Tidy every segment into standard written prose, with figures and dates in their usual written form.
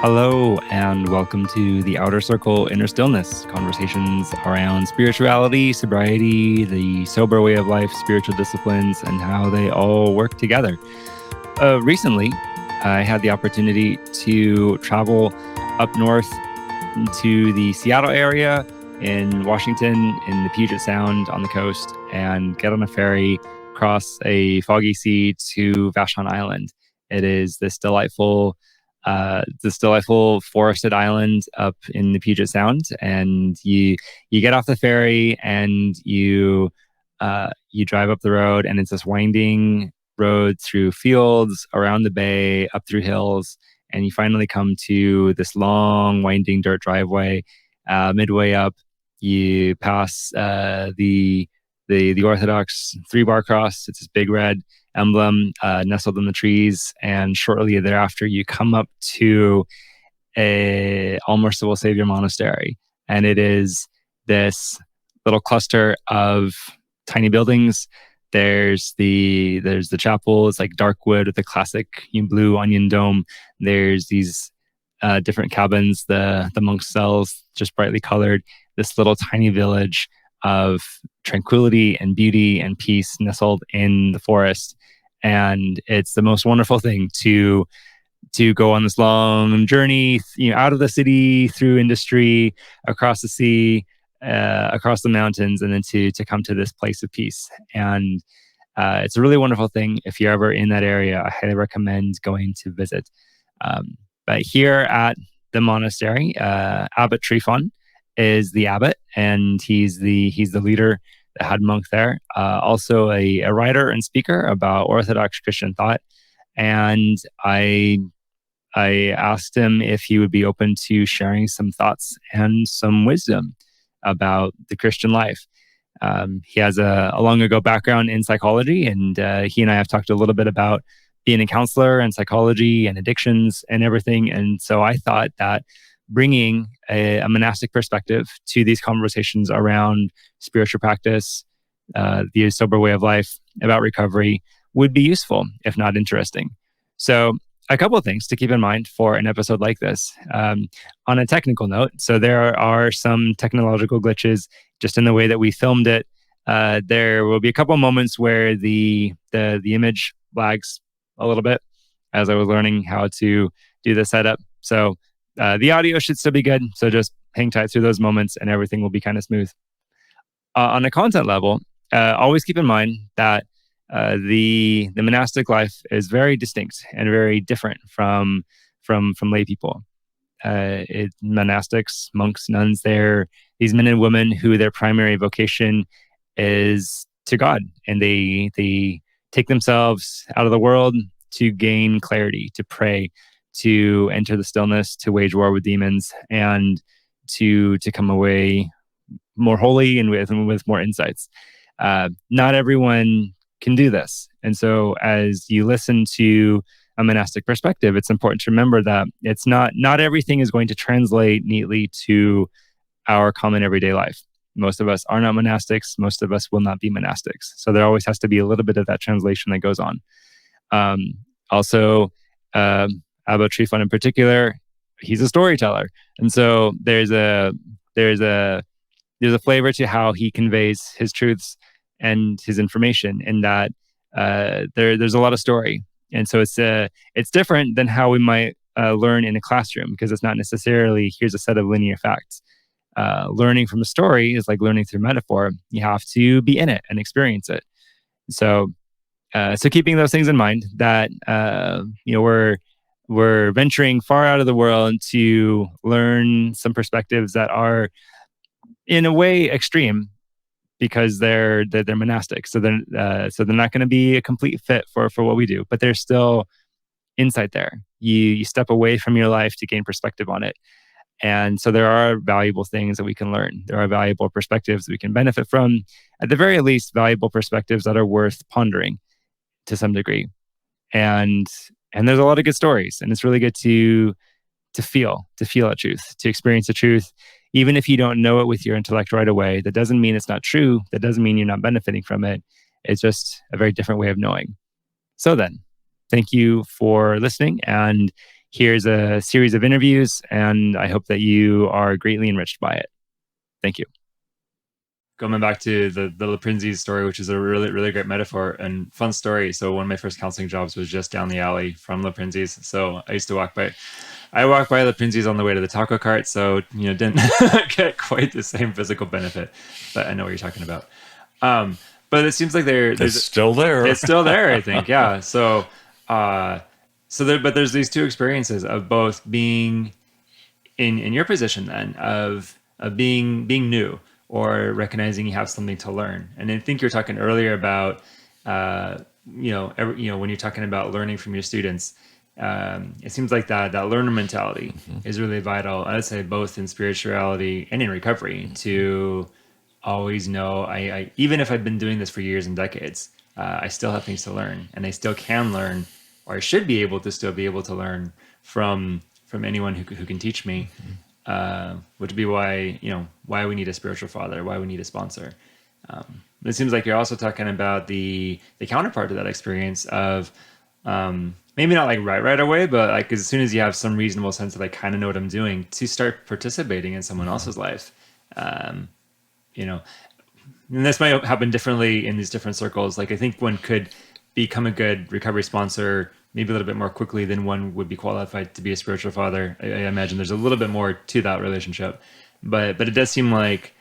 Hello, and welcome to the Outer Circle Inner Stillness, conversations around spirituality, sobriety, the sober way of life, spiritual disciplines, and how they all work together. Recently, I had the opportunity to travel up north to the Seattle area in Washington, in the Puget Sound on the coast, and get on a ferry, cross a foggy sea to Vashon Island. It is this delightful forested island up in the Puget Sound, and you get off the ferry and you drive up the road, and it's this winding road through fields, around the bay, up through hills, and you finally come to this long, winding dirt driveway. Midway up, you pass the orthodox 3-bar cross. It's this big red emblem nestled in the trees, and shortly thereafter, you come up to a All Merciful Savior monastery, and it is this little cluster of tiny buildings. There's the chapel. It's like dark wood with a classic blue onion dome. There's these different cabins, the monks' cells, just brightly colored. This little tiny village of tranquility and beauty and peace nestled in the forest. And it's the most wonderful thing to go on this long journey, out of the city, through industry, across the sea, across the mountains, and then to come to this place of peace. And it's a really wonderful thing. If you're ever in that area, I highly recommend going to visit. But here at the monastery, Abbot Tryphon is the abbot, and he's the leader, the head monk there. Also a writer and speaker about Orthodox Christian thought. And I asked him if he would be open to sharing some thoughts and some wisdom about the Christian life. He has a long ago background in psychology, and he and I have talked a little bit about being a counselor and psychology and addictions and everything. And so I thought that bringing a monastic perspective to these conversations around spiritual practice, the sober way of life, about recovery, would be useful, if not interesting. So a couple of things to keep in mind for an episode like this. On a technical note, so there are some technological glitches just in the way that we filmed it. There will be a couple of moments where the image lags a little bit as I was learning how to do the setup. So the audio should still be good. So just hang tight through those moments and everything will be kind of smooth. On a content level, always keep in mind that the monastic life is very distinct and very different from lay people. Monastics, monks, nuns, they're these men and women who their primary vocation is to God, and they take themselves out of the world to gain clarity, to pray, to enter the stillness, to wage war with demons, and to come away more holy and with more insights. Not everyone can do this. And so as you listen to a monastic perspective, it's important to remember that it's not everything is going to translate neatly to our common everyday life. Most of us are not monastics. Most of us will not be monastics. So there always has to be a little bit of that translation that goes on. Also, Abbot Tryphon in particular, he's a storyteller. And so there's a flavor to how he conveys his truths and his information, in that there's a lot of story. And so it's different than how we might learn in a classroom, because it's not necessarily here's a set of linear facts. Learning from a story is like learning through metaphor. You have to be in it and experience it. So keeping those things in mind, that we're venturing far out of the world to learn some perspectives that are in a way extreme, because they're monastic. So they're not going to be a complete fit for what we do, but there's still insight there. You step away from your life to gain perspective on it. And so there are valuable things that we can learn. There are valuable perspectives that we can benefit from. At the very least, valuable perspectives that are worth pondering to some degree. And there's a lot of good stories, and it's really good to feel a truth, to experience the truth, even if you don't know it with your intellect right away. That doesn't mean it's not true. That doesn't mean you're not benefiting from it. It's just a very different way of knowing. So then, thank you for listening. And here's a series of interviews, and I hope that you are greatly enriched by it. Thank you. Going back to the Laprinzi story, which is a really, really great metaphor and fun story. So one of my first counseling jobs was just down the alley from Laprinzi's. So I used to walk by Laprinzi's on the way to the taco cart. So, didn't get quite the same physical benefit, but I know what you're talking about. But it seems like it's still there. It's still there, I think. Yeah. So, but there's these two experiences of both being in your position then of being new, or recognizing you have something to learn. And I think you're talking earlier about, when you're talking about learning from your students, it seems like that learner mentality is really vital. I'd say both in spirituality and in recovery, to always know, I even if I've been doing this for years and decades, I still have things to learn, and I still can learn, or I should be able to still be able to learn from anyone who can teach me. Which would be why we need a spiritual father, why we need a sponsor. It seems like you're also talking about the counterpart to that experience of, maybe not like right away, but like as soon as you have some reasonable sense of I kind of know what I'm doing, to start participating in someone else's life. And this might happen differently in these different circles. Like I think one could become a good recovery sponsor maybe a little bit more quickly than one would be qualified to be a spiritual father. I imagine there's a little bit more to that relationship, but it does seem like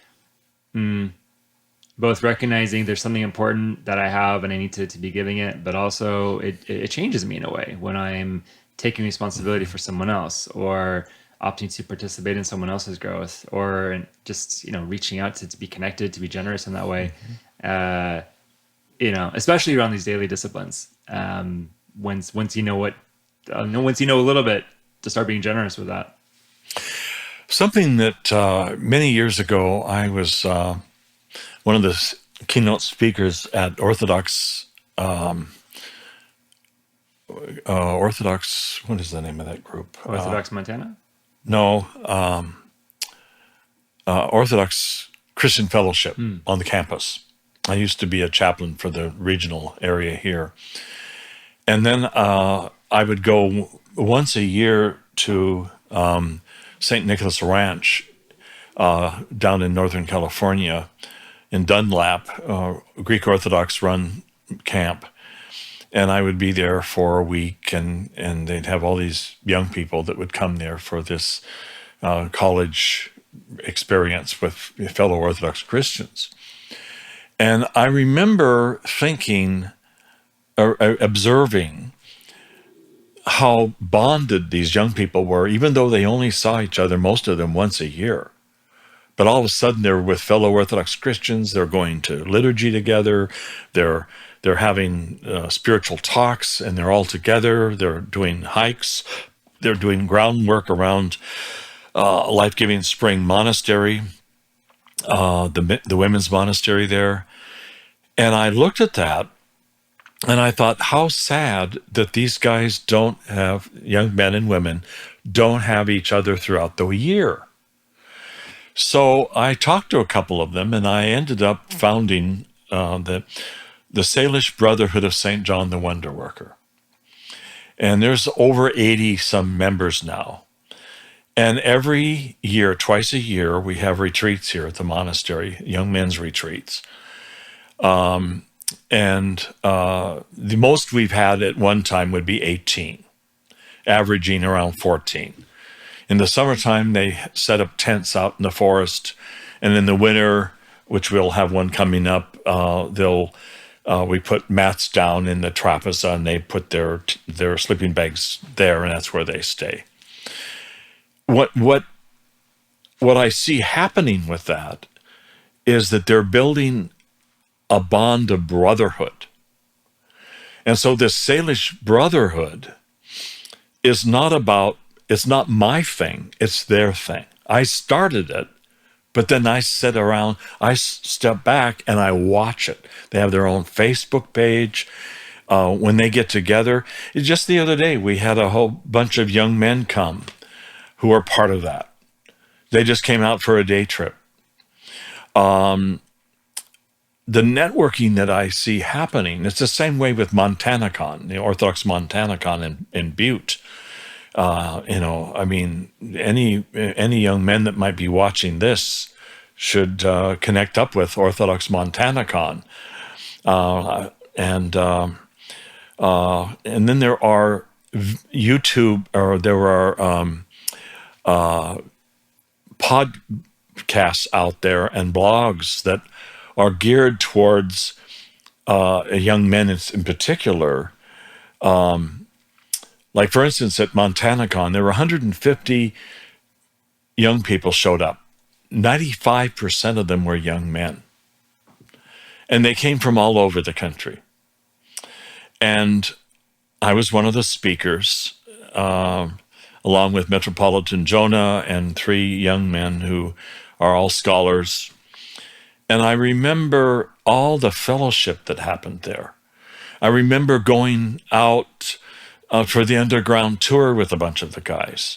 both recognizing there's something important that I have and I need to be giving it, but also it changes me in a way when I'm taking responsibility for someone else, or opting to participate in someone else's growth, or just reaching out to be connected, to be generous in that way. Especially around these daily disciplines. Once you know a little bit, to start being generous with that. Something that many years ago, I was one of the keynote speakers at orthodox. Orthodox. What is the name of that group? Orthodox Montana? No, Orthodox Christian Fellowship on the campus. I used to be a chaplain for the regional area here. And then I would go once a year to St. Nicholas Ranch down in Northern California, in Dunlap, Greek Orthodox run camp. And I would be there for a week, and they'd have all these young people that would come there for this college experience with fellow Orthodox Christians. And I remember thinking, or observing, how bonded these young people were, even though they only saw each other, most of them, once a year. But all of a sudden, they're with fellow Orthodox Christians. They're going to liturgy together. They're having spiritual talks, and they're all together. They're doing hikes. They're doing groundwork around Life-Giving Spring Monastery, the women's monastery there. And I looked at that, and I thought, how sad that these guys don't have, young men and women, don't have each other throughout the year. So I talked to a couple of them, and I ended up founding the Salish Brotherhood of St. John the Wonder Worker. And there's over 80 some members now. And every year, twice a year, we have retreats here at the monastery, young men's retreats. The most we've had at one time would be 18, averaging around 14. In the summertime, they set up tents out in the forest. And in the winter, which we'll have one coming up, we put mats down in the trapeza, and they put their sleeping bags there, and that's where they stay. What I see happening with that is that they're building a bond of brotherhood. And so this Salish brotherhood is it's not my thing, it's their thing. I started it, but then I sit around, I step back and I watch it. They have their own Facebook page. When they get together, just the other day, we had a whole bunch of young men come who are part of that. They just came out for a day trip. The networking that I see happening, it's the same way with MontanaCon, the Orthodox MontanaCon in Butte. I mean, any young men that might be watching this should connect up with Orthodox Montanicon, and then there are YouTube, or there are podcasts out there and blogs that are geared towards young men in particular. Like, for instance, at Montanicon, there were 150 young people showed up. 95% of them were young men. And they came from all over the country. And I was one of the speakers, along with Metropolitan Jonah and 3 young men who are all scholars. And I remember all the fellowship that happened there. I remember going out for the underground tour with a bunch of the guys.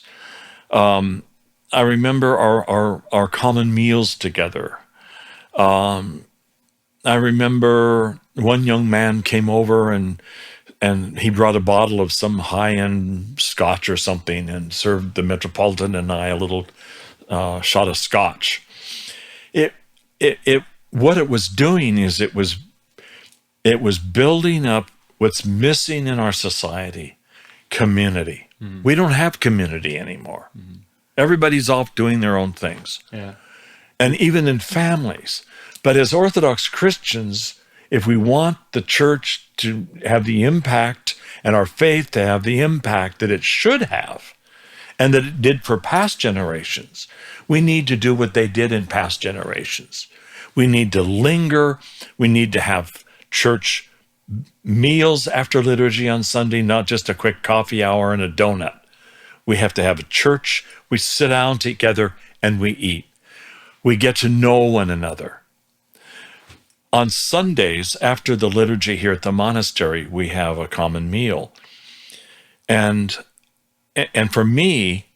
I remember our common meals together. I remember one young man came over and he brought a bottle of some high-end scotch or something and served the Metropolitan and I a little shot of scotch. What it was doing is it was building up what's missing in our society: community. Mm-hmm. We don't have community anymore. Mm-hmm. Everybody's off doing their own things. Yeah. And even in families. But as Orthodox Christians, if we want the church to have the impact and our faith to have the impact that it should have and that it did for past generations, we need to do what they did in past generations. We need to linger. We need to have church meals after liturgy on Sunday, not just a quick coffee hour and a donut. We have to have a church. We sit down together and we eat. We get to know one another. On Sundays, after the liturgy here at the monastery, we have a common meal. And for me,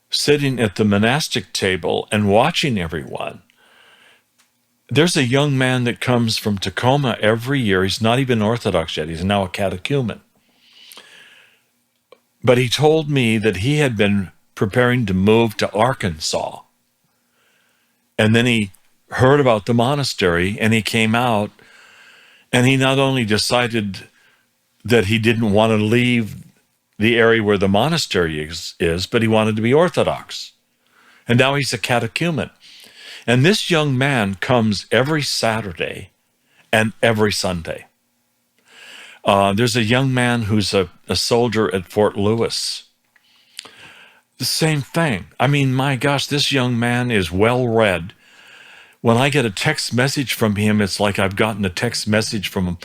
sitting at the monastic table and watching everyone, there's a young man that comes from Tacoma every year. He's not even Orthodox yet. He's now a catechumen. But he told me that he had been preparing to move to Arkansas. And then he heard about the monastery and he came out, and he not only decided that he didn't want to leave the area where the monastery is, but he wanted to be Orthodox. And now he's a catechumen. And this young man comes every Saturday and every Sunday. There's a young man who's a soldier at Fort Lewis. The same thing. I mean, my gosh, this young man is well-read. When I get a text message from him, it's like I've gotten a text message from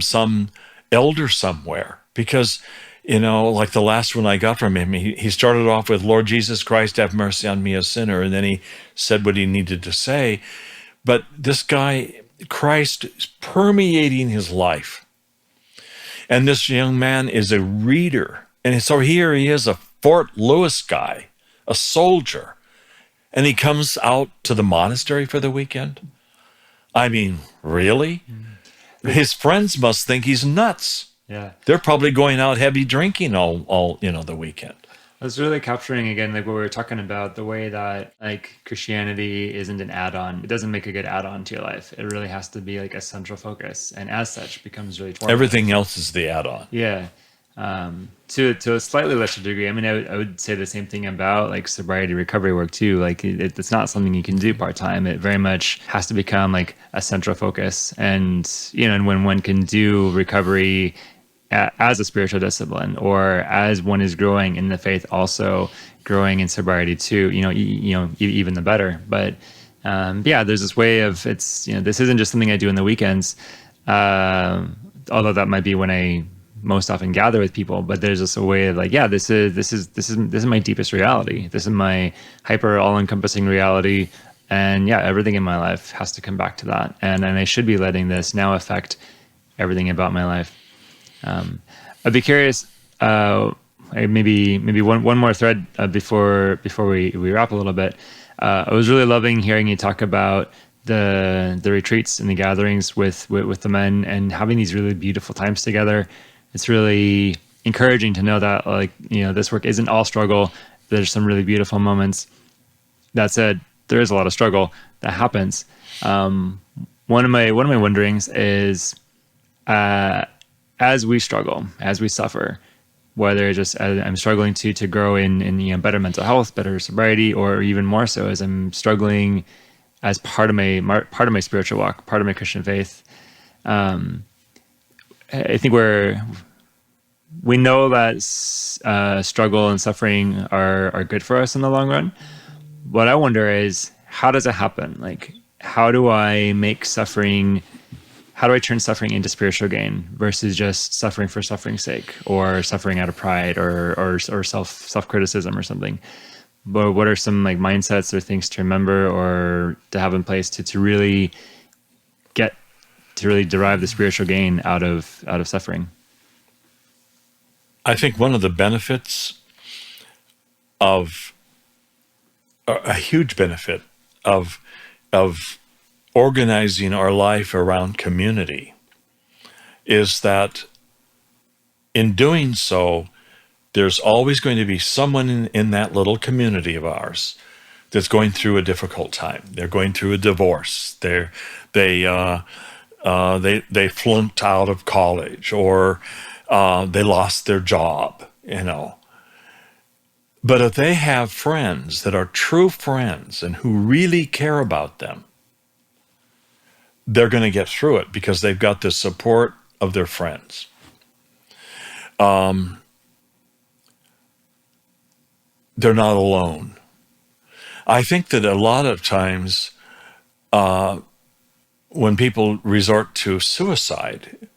some elder somewhere. Because, like the last one I got from him, he started off with, "Lord Jesus Christ, have mercy on me, a sinner." And then he said what he needed to say. But this guy, Christ, is permeating his life. And this young man is a reader. And so here he is, a Fort Lewis guy, a soldier. And he comes out to the monastery for the weekend. I mean, really? His friends must think he's nuts. Yeah. They're probably going out heavy drinking all the weekend. It's really capturing, again, like what we were talking about, the way that like Christianity isn't an add-on. It doesn't make a good add-on to your life. It really has to be like a central focus, and as such becomes really formative. Everything else is the add-on. Yeah. To a slightly lesser degree, I mean, I would say the same thing about like sobriety recovery work too. Like it's not something you can do part-time. It very much has to become like a central focus. And, and when one can do recovery as a spiritual discipline, or as one is growing in the faith, also growing in sobriety too, even the better. But there's this way of, it's, this isn't just something I do in the weekends, although that might be when I most often gather with people. But there's just a way of like, this is my deepest reality. This is my hyper all-encompassing reality, and everything in my life has to come back to that. And I should be letting this now affect everything about my life. I'd be curious, maybe one more thread before we wrap a little bit. I was really loving hearing you talk about the retreats and the gatherings with the men and having these really beautiful times together. It's really encouraging to know that, like, this work isn't all struggle. There's some really beautiful moments. That said, there is a lot of struggle that happens. One of my wonderings is, as we struggle, as we suffer, whether just I'm struggling to grow in better mental health, better sobriety, or even more so as I'm struggling as part of my spiritual walk, part of my Christian faith. I think we know that struggle and suffering are good for us in the long run. What I wonder is, how does it happen? Like, how do I turn suffering into spiritual gain versus just suffering for suffering's sake, or suffering out of pride, or self-criticism or something? But what are some like mindsets or things to remember or to have in place to really derive the spiritual gain out of suffering? I think one of the benefits of a huge benefit of organizing our life around community is that in doing so, there's always going to be someone in that little community of ours that's going through a difficult time. They're going through a divorce. They flunked out of college, or they lost their job, But if they have friends that are true friends and who really care about them, they're going to get through it because they've got the support of their friends. They're not alone. I think that a lot of times when people resort to suicide,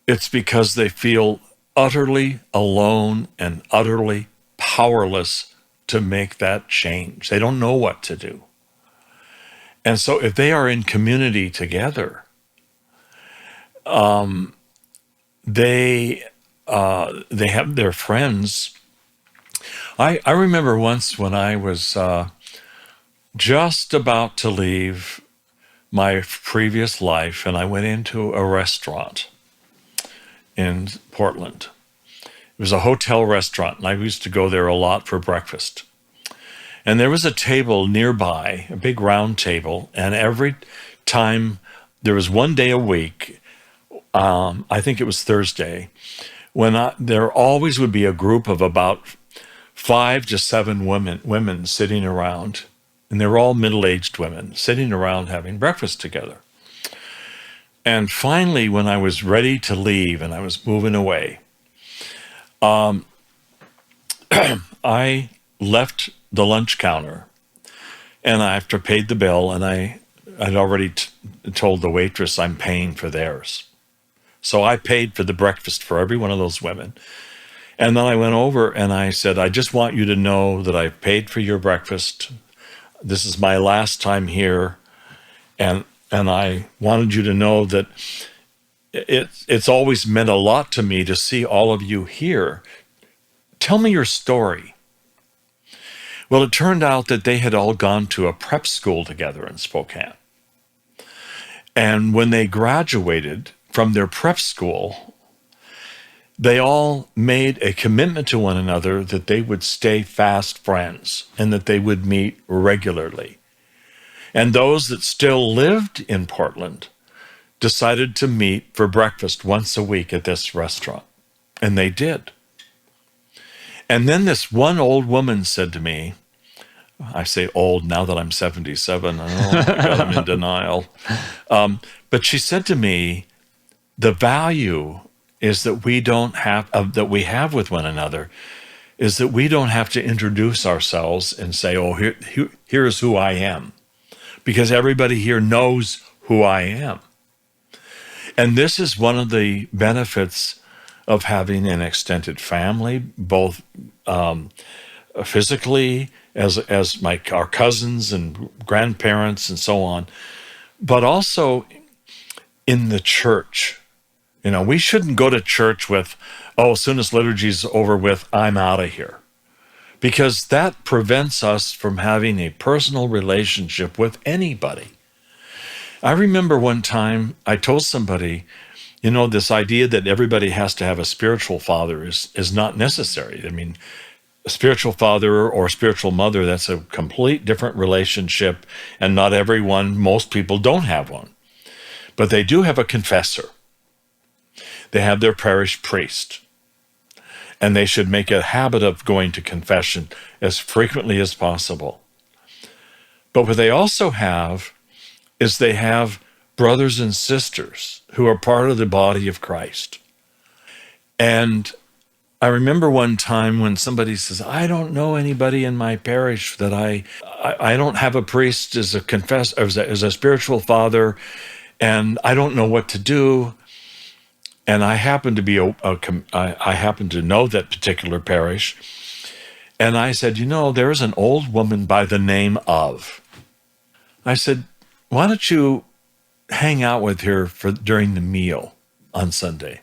it's because they feel utterly alone and utterly powerless to make that change. They don't know what to do. And so if they are in community together, they have their friends. I remember once when I was just about to leave my previous life, and I went into a restaurant in Portland. It was a hotel restaurant, and I used to go there a lot for breakfast. And there was a table nearby, a big round table, and every time, there was one day a week, I think it was Thursday, when there always would be a group of about 5 to 7 women sitting around, and they were all middle-aged women sitting around having breakfast together. And finally, when I was ready to leave and I was moving away, I left the lunch counter, and after paid the bill, and I'd already told the waitress I'm paying for theirs. So I paid for the breakfast for every one of those women. And then I went over and I said, I just want you to know that I've paid for your breakfast. This is my last time here. And I wanted you to know that it's always meant a lot to me to see all of you here. Tell me your story. Well, it turned out that they had all gone to a prep school together in Spokane. And when they graduated from their prep school, they all made a commitment to one another that they would stay fast friends and that they would meet regularly. And those that still lived in Portland decided to meet for breakfast once a week at this restaurant. And they did. And then this one old woman said to me, I say old now that I'm 77, oh my God, I'm in denial. But she said to me, the value is that we have with one another is that we don't have to introduce ourselves and say, oh, here's who I am, because everybody here knows who I am. And this is one of the benefits of having an extended family, both physically as our cousins and grandparents and so on, but also in the church. We shouldn't go to church with, as soon as liturgy's over with, I'm out of here. Because that prevents us from having a personal relationship with anybody. I remember one time I told somebody You know, this idea that everybody has to have a spiritual father is not necessary. I mean, a spiritual father or spiritual mother, that's a complete different relationship, and not everyone, most people don't have one. But they do have a confessor. They have their parish priest, and they should make a habit of going to confession as frequently as possible. But what they also have is they have brothers and sisters who are part of the body of Christ. And I remember one time when somebody says, I don't know anybody in my parish that I don't have a priest as a confessor, as a spiritual father, and I don't know what to do. And I happen to be I happen to know that particular parish. And I said, you know, there is an old woman by the name of. I said, why don't you hang out with her during the meal on Sunday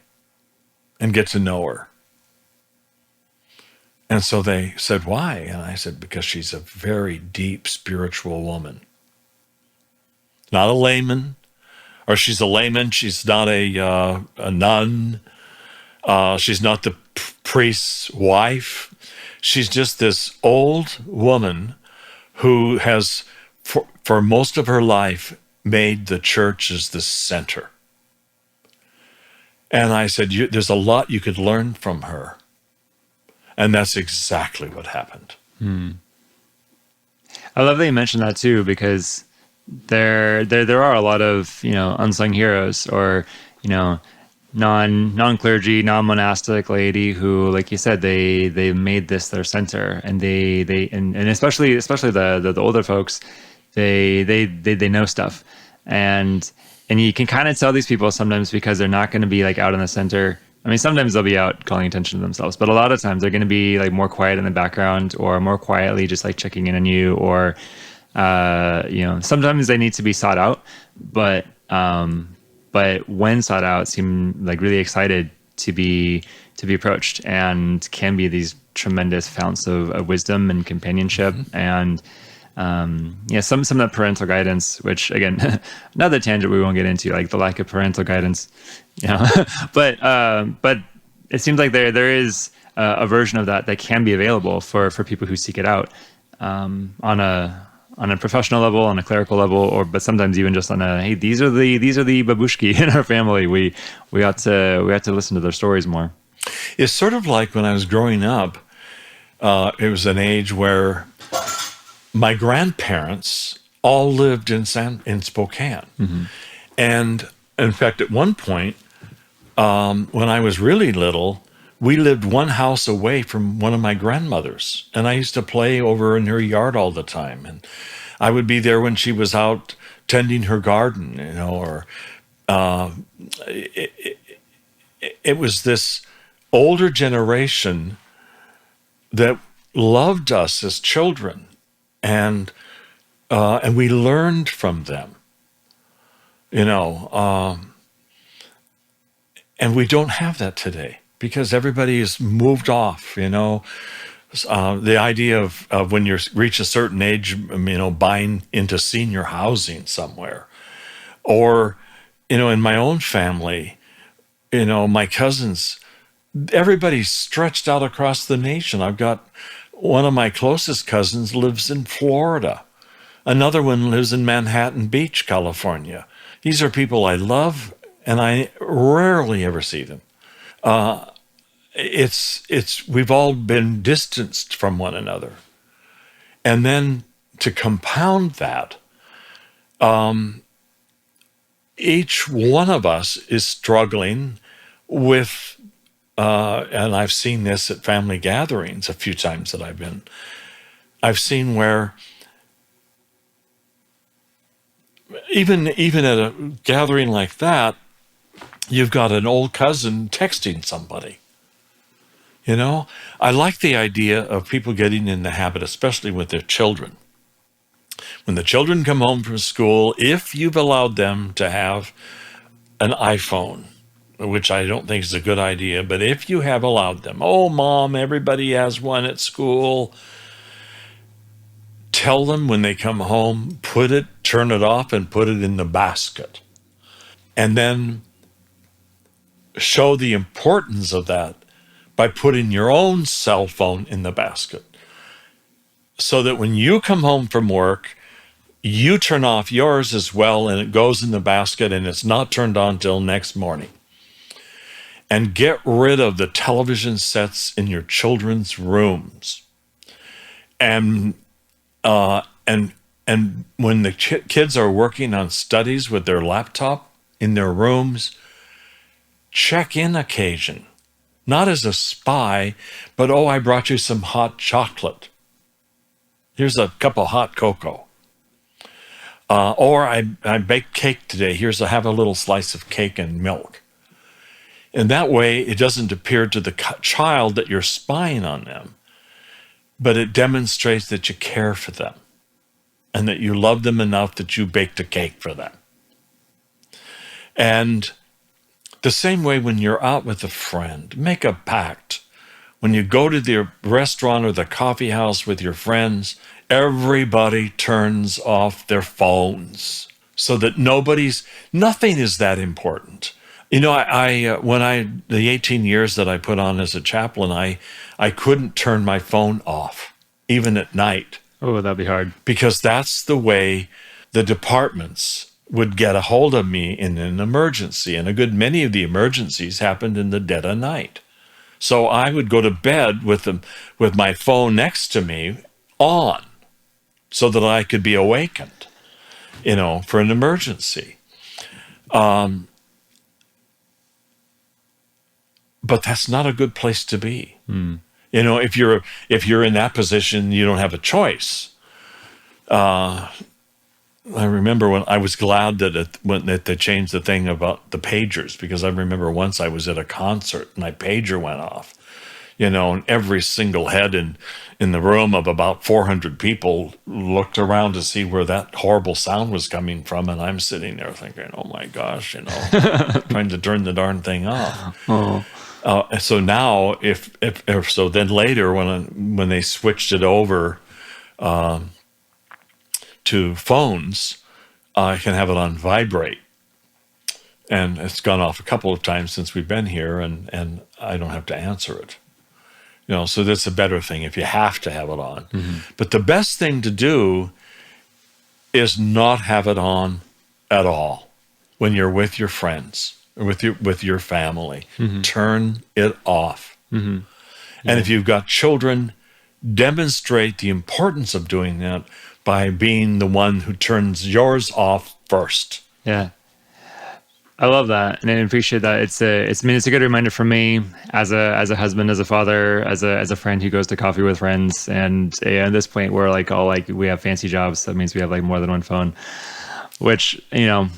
and get to know her? And so they said, why? And I said, because she's a very deep spiritual woman. Not a layman, or she's a layman. She's not a nun. She's not the priest's wife. She's just this old woman who has, for most of her life, made the church as the center. And I said, there's a lot you could learn from her. And that's exactly what happened. I love that you mentioned that too, because there are a lot of, unsung heroes, or, non-clergy, non-monastic laity who, like you said, they made this their center, and and especially the older folks, they know stuff, and you can kind of tell these people sometimes, because they're not going to be like out in the center. I mean, sometimes they'll be out calling attention to themselves, but a lot of times they're going to be like more quiet in the background, or more quietly just like checking in on you, or sometimes they need to be sought out, but when sought out, seem like really excited to be approached, and can be these tremendous founts of wisdom and companionship. And some of that parental guidance, which again, another tangent we won't get into, like the lack of parental guidance, but it seems like there is a version of that can be available for people who seek it out, on a professional level, on a clerical level, but sometimes even just on a, hey, these are the babushki in our family. We ought to listen to their stories more. It's sort of like when I was growing up, it was an age where my grandparents all lived in Spokane. Mm-hmm. And in fact, at one point, when I was really little, we lived one house away from one of my grandmothers, and I used to play over in her yard all the time. And I would be there when she was out tending her garden, or it was this older generation that loved us as children, and we learned from them, and we don't have that today, because everybody has moved off, the idea of when you reach a certain age, buying into senior housing somewhere, or, in my own family, my cousins, everybody's stretched out across the nation. I've got one of my closest cousins lives in Florida. Another one lives in Manhattan Beach, California. These are people I love, and I rarely ever see them. We've all been distanced from one another. And then to compound that, each one of us is struggling with, and I've seen this at family gatherings a few times that I've seen where even at a gathering like that, you've got an old cousin texting somebody. I like the idea of people getting in the habit, especially with their children. When the children come home from school, if you've allowed them to have an iPhone, which I don't think is a good idea, but if you have allowed them, oh, Mom, everybody has one at school, tell them when they come home, turn it off and put it in the basket. And then show the importance of that by putting your own cell phone in the basket, so that when you come home from work, you turn off yours as well, and it goes in the basket, and it's not turned on till next morning. And get rid of the television sets in your children's rooms. And when the kids are working on studies with their laptop in their rooms, check in occasion. Not as a spy, but, oh, I brought you some hot chocolate. Here's a cup of hot cocoa. Or I baked cake today. Have a little slice of cake and milk. And that way, it doesn't appear to the child that you're spying on them, but it demonstrates that you care for them and that you love them enough that you baked a cake for them. And the same way when you're out with a friend, make a pact. When you go to the restaurant or the coffee house with your friends, everybody turns off their phones so that nothing is that important. You know, the 18 years that I put on as a chaplain, I couldn't turn my phone off, even at night. Oh, that'd be hard. Because that's the way the departments would get a hold of me in an emergency. And a good many of the emergencies happened in the dead of night. So I would go to bed with my phone next to me on so that I could be awakened, for an emergency. But that's not a good place to be. If you're in that position, you don't have a choice. I remember when I was glad that they changed the thing about the pagers, because I remember once I was at a concert and my pager went off, and every single head in the room of about 400 people looked around to see where that horrible sound was coming from, and I'm sitting there thinking, oh my gosh, trying to turn the darn thing off. Oh. So now, then later when they switched it over to phones, I can have it on vibrate, and it's gone off a couple of times since we've been here, and I don't have to answer it. So that's a better thing if you have to have it on. Mm-hmm. But the best thing to do is not have it on at all when you're with your friends or with your family. Mm-hmm. Turn it off. Mm-hmm. Yeah. And if you've got children, demonstrate the importance of doing that by being the one who turns yours off first. Yeah. I love that, and I appreciate that. It's a good reminder for me as a husband, as a father, as a friend who goes to coffee with friends, and at this point we're we have fancy jobs. So that means we have more than one phone, which I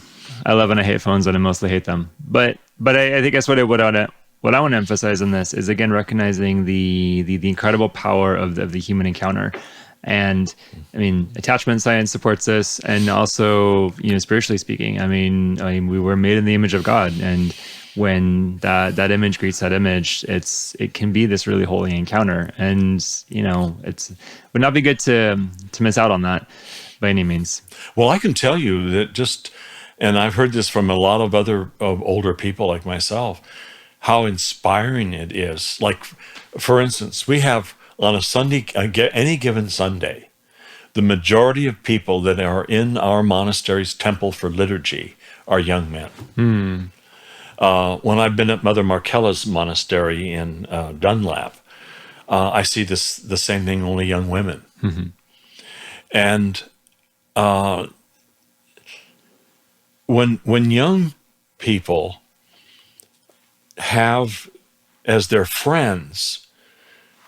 love and I hate phones, and I mostly hate them. But I think that's what I want to emphasize in this is, again, recognizing the incredible power of the human encounter. And I mean, attachment science supports this, and also, spiritually speaking, I mean, we were made in the image of God, and when that image greets that image, it can be this really holy encounter, and it would not be good to miss out on that by any means. Well, I can tell you that and I've heard this from a lot of other older people like myself, how inspiring it is. Like, for instance, we have on a Sunday, any given Sunday, the majority of people that are in our monastery's temple for liturgy are young men. When I've been at Mother Markella's monastery in Dunlap, I see the same thing, only young women. Mm-hmm. And when young people have as their friends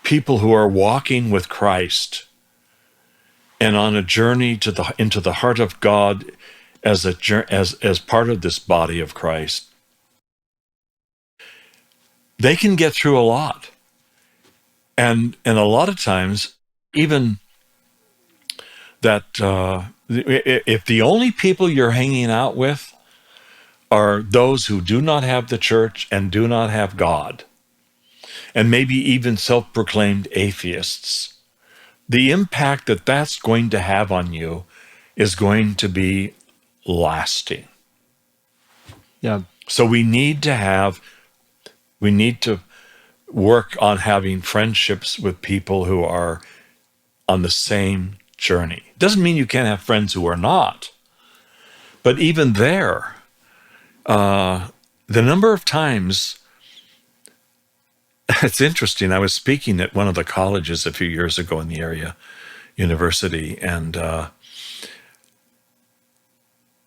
people who are walking with Christ and on a journey into the heart of God as part of this body of Christ, they can get through a lot. And a lot of times, even that if the only people you're hanging out with are those who do not have the church and do not have God, and maybe even self-proclaimed atheists, the impact that that's going to have on you is going to be lasting. Yeah. So we need to have We need to work on having friendships with people who are on the same journey. Doesn't mean you can't have friends who are not. But even there, the number of times, it's interesting. I was speaking at one of the colleges a few years ago in the area, university, and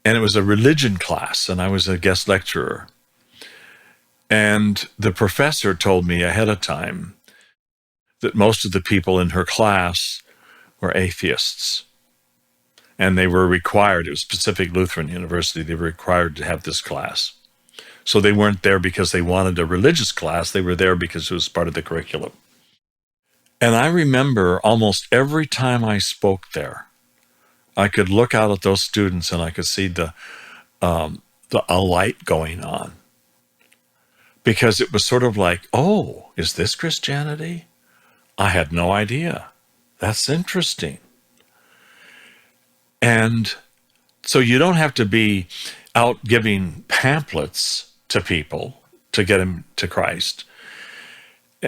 it was a religion class, and I was a guest lecturer. And the professor told me ahead of time that most of the people in her class were atheists. And they were required, it was Pacific Lutheran University, they were required to have this class. So they weren't there because they wanted a religious class, they were there because it was part of the curriculum. And I remember almost every time I spoke there, I could look out at those students and I could see a light going on. Because it was sort of like, oh, is this Christianity? I had no idea. That's interesting. And so you don't have to be out giving pamphlets to people to get them to Christ.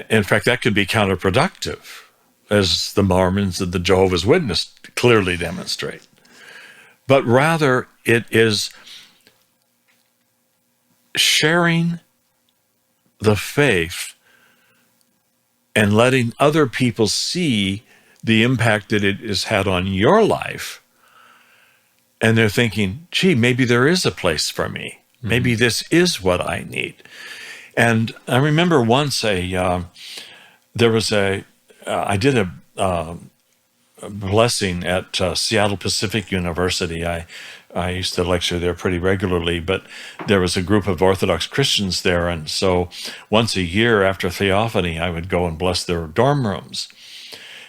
In fact, that could be counterproductive, as the Mormons and the Jehovah's Witnesses clearly demonstrate. But rather, it is sharing the faith and letting other people see the impact that it has had on your life. And they're thinking, gee, maybe there is a place for me. Maybe this is what I need. And I remember once I did a blessing at Seattle Pacific University. I used to lecture there pretty regularly, but there was a group of Orthodox Christians there. And so once a year after Theophany, I would go and bless their dorm rooms.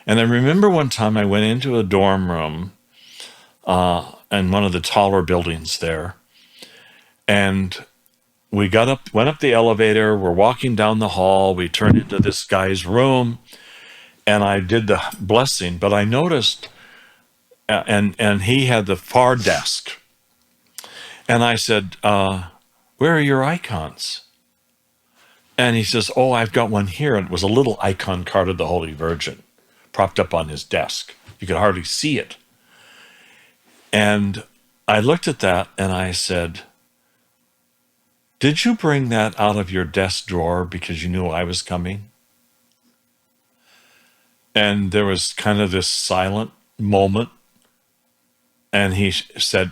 And I remember one time I went into a dorm room in one of the taller buildings there. And we went up the elevator, we're walking down the hall, we turned into this guy's room, and I did the blessing, but I noticed, and he had the far desk. And I said, where are your icons? And he says, oh, I've got one here. And it was a little icon card of the Holy Virgin propped up on his desk. You could hardly see it. And I looked at that and I said, did you bring that out of your desk drawer because you knew I was coming? And there was kind of this silent moment. And he said,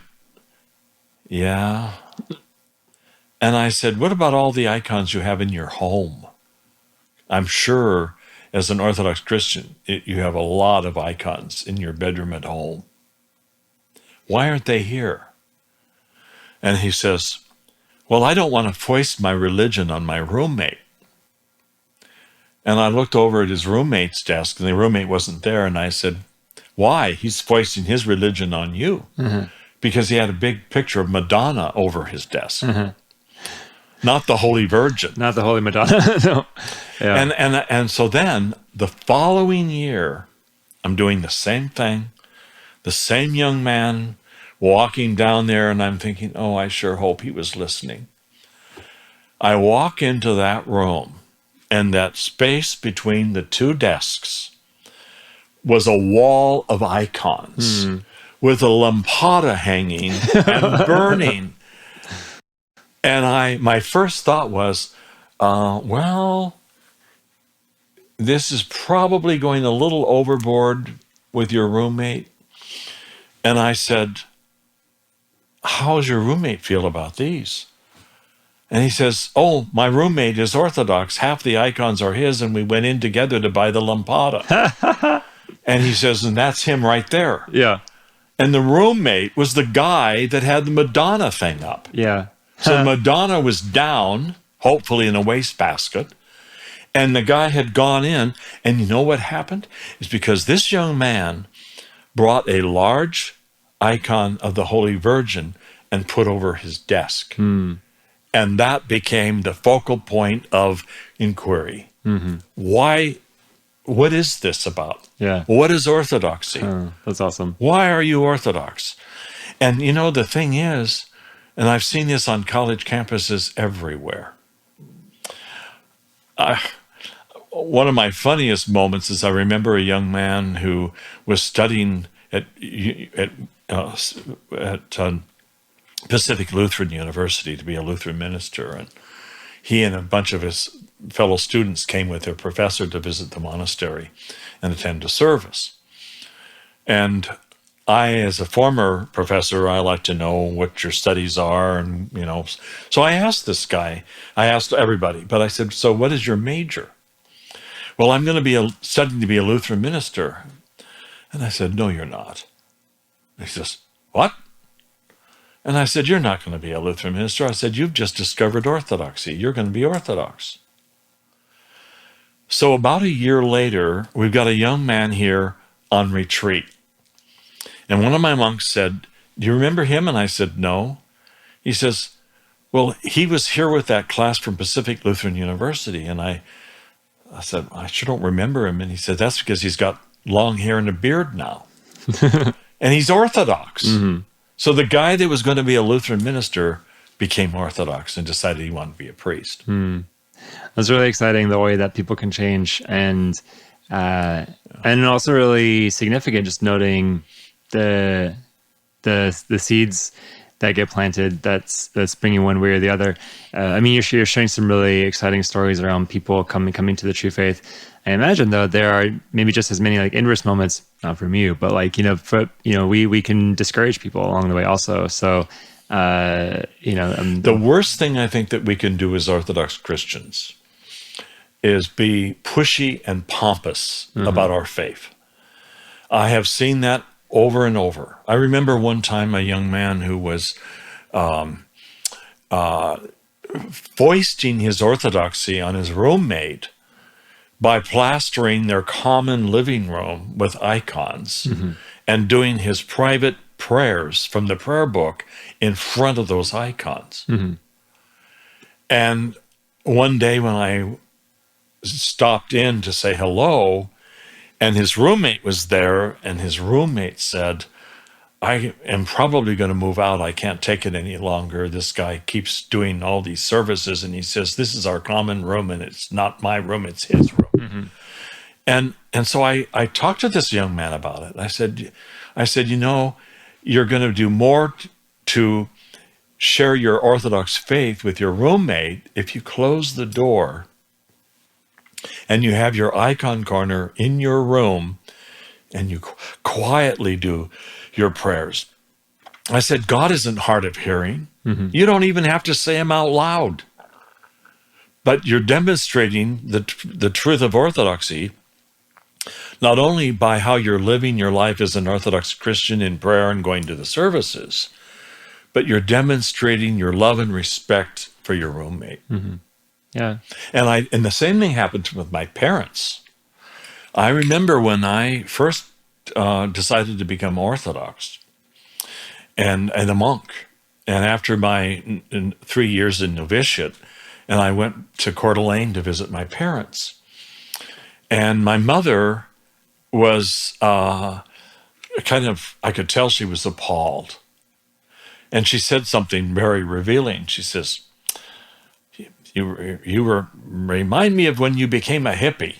yeah. And I said, what about all the icons you have in your home? I'm sure as an Orthodox Christian, you have a lot of icons in your bedroom at home. Why aren't they here? And he says, well, I don't want to foist my religion on my roommate. And I looked over at his roommate's desk, and the roommate wasn't there, and I said, why? He's foisting his religion on you. Mm-hmm. Because he had a big picture of Madonna over his desk. Mm-hmm. Not the Holy Virgin. Not the Holy Madonna. No. Yeah. And so then, the following year, I'm doing the same thing, the same young man walking down there, and I'm thinking, oh, I sure hope he was listening. I walk into that room, and that space between the two desks was a wall of icons with a lampada hanging and burning. And my first thought was, well, this is probably going a little overboard with your roommate. And I said, how does your roommate feel about these? And he says, oh, my roommate is Orthodox. Half the icons are his, and we went in together to buy the lampada. And he says, and that's him right there. Yeah. And the roommate was the guy that had the Madonna thing up. Yeah. So Madonna was down, hopefully in a wastebasket, and the guy had gone in, and you know what happened? It's because this young man brought a large icon of the Holy Virgin and put over his desk. And that became the focal point of inquiry. Mm-hmm. Why? What is this about? Yeah. What is orthodoxy? Oh, that's awesome. Why are you Orthodox? And you know, the thing is, and I've seen this on college campuses everywhere, one of my funniest moments is I remember a young man who was studying at Pacific Lutheran University to be a Lutheran minister, and he and a bunch of his fellow students came with their professor to visit the monastery and attend a service. And I, as a former professor, I like to know what your studies are, and so I asked this guy, I asked everybody, but I said, so what is your major? Well, I'm going to be studying to be a Lutheran minister. And I said, no, you're not. He says, what? And I said, you're not going to be a Lutheran minister. I said, you've just discovered orthodoxy. You're going to be Orthodox. So about a year later, we've got a young man here on retreat. And one of my monks said, do you remember him? And I said, no. He says, well, he was here with that class from Pacific Lutheran University. And I said, I sure don't remember him. And he said, that's because he's got long hair and a beard now. And he's Orthodox. Mm-hmm. So the guy that was going to be a Lutheran minister became Orthodox and decided he wanted to be a priest. Mm. It's really exciting the way that people can change, and also really significant just noting the seeds that get planted that's bringing one way or the other. I mean, you're sharing some really exciting stories around people coming to the true faith. I imagine, though, there are maybe just as many like inverse moments, not from you, but like, we can discourage people along the way also. So, the worst thing I think that we can do as Orthodox Christians is be pushy and pompous about our faith. I have seen that over and over. I remember one time a young man who was foisting his orthodoxy on his roommate by plastering their common living room with icons and doing his private prayers from the prayer book in front of those icons. And one day when I stopped in to say hello, and his roommate was there, and his roommate said, I am probably going to move out. I can't take it any longer. This guy keeps doing all these services, and he says, this is our common room, and it's not my room, it's his room. And so I talked to this young man about it. I said, you're going to do more to share your Orthodox faith with your roommate if you close the door and you have your icon corner in your room and you quietly do your prayers. I said, God isn't hard of hearing. You don't even have to say them out loud. But you're demonstrating the truth of orthodoxy, not only by how you're living your life as an Orthodox Christian in prayer and going to the services, but you're demonstrating your love and respect for your roommate. Yeah. And the same thing happened with my parents. I remember when I first decided to become Orthodox and a monk, and after my 3 years in novitiate, and I went to Coeur d'Alene to visit my parents. And my mother was I could tell she was appalled. And she said something very revealing. She says, you remind me of when you became a hippie.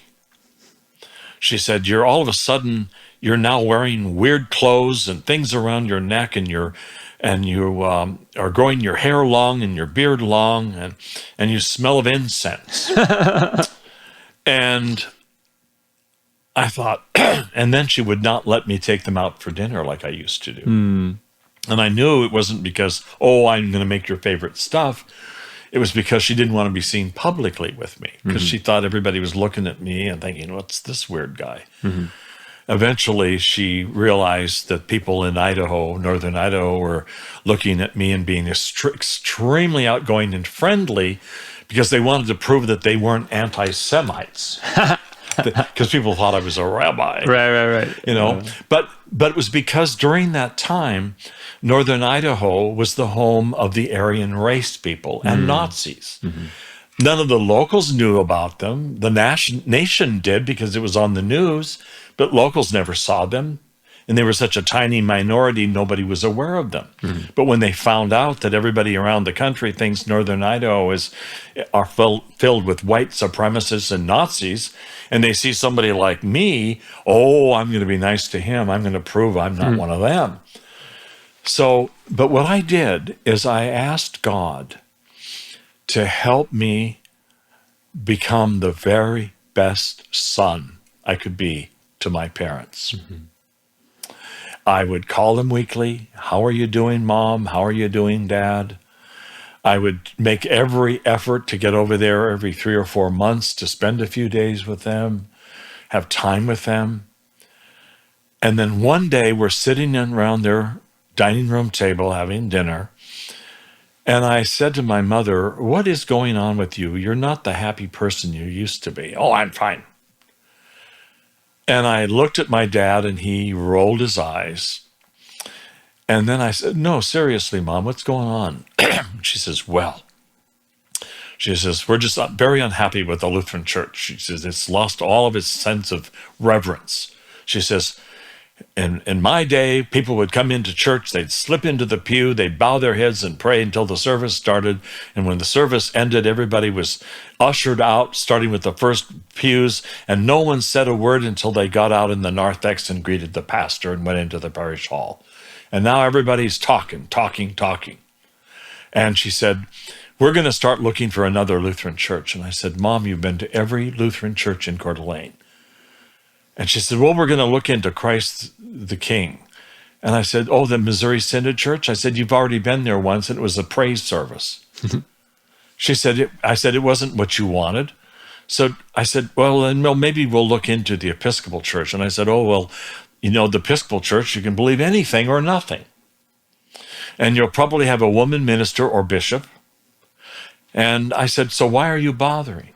She said, you're all of a sudden, you're now wearing weird clothes and things around your neck, and you are growing your hair long and your beard long, and you smell of incense. And I thought, and then she would not let me take them out for dinner like I used to do. And I knew it wasn't because, I'm going to make your favorite stuff. It was because she didn't want to be seen publicly with me, because she thought everybody was looking at me and thinking, what's this weird guy? Eventually, she realized that people in Idaho, northern Idaho, were looking at me and being extremely outgoing and friendly because they wanted to prove that they weren't anti-Semites. Because people thought I was a rabbi. Right. But it was because during that time, northern Idaho was the home of the Aryan race people and Nazis. None of the locals knew about them. The nation did because it was on the news, but locals never saw them. And they were such a tiny minority, nobody was aware of them. But when they found out that everybody around the country thinks Northern Idaho are filled with white supremacists and Nazis, and they see somebody like me, oh, I'm going to be nice to him. I'm going to prove I'm not one of them. So, but what I did is I asked God to help me become the very best son I could be to my parents. I would call them weekly. How are you doing, Mom? How are you doing, Dad? I would make every effort to get over there every 3 or 4 months to spend a few days with them, have time with them. And then one day we're sitting around their dining room table having dinner. And I said to my mother, what is going on with you? You're not the happy person you used to be. Oh, I'm fine. And I looked at my dad and he rolled his eyes. And then I said, no, seriously, Mom, what's going on? She says, well, she says, we're just very unhappy with the Lutheran Church. She says, it's lost all of its sense of reverence. She says, in my day, people would come into church, they'd slip into the pew, they'd bow their heads and pray until the service started. And when the service ended, everybody was ushered out, starting with the first pews, and no one said a word until they got out in the narthex and greeted the pastor and went into the parish hall. And now everybody's talking. And she said, we're going to start looking for another Lutheran church. And I said, Mom, you've been to every Lutheran church in Coeur d'Alene. And she said, well, we're going to look into Christ the King. And I said, oh, the Missouri Synod Church? I said, you've already been there once, and it was a praise service. She said, I said, it wasn't what you wanted. So I said, well, then maybe we'll look into the Episcopal Church. And I said, oh, well, you know, the Episcopal Church, you can believe anything or nothing. And you'll probably have a woman minister or bishop. And I said, so why are you bothering?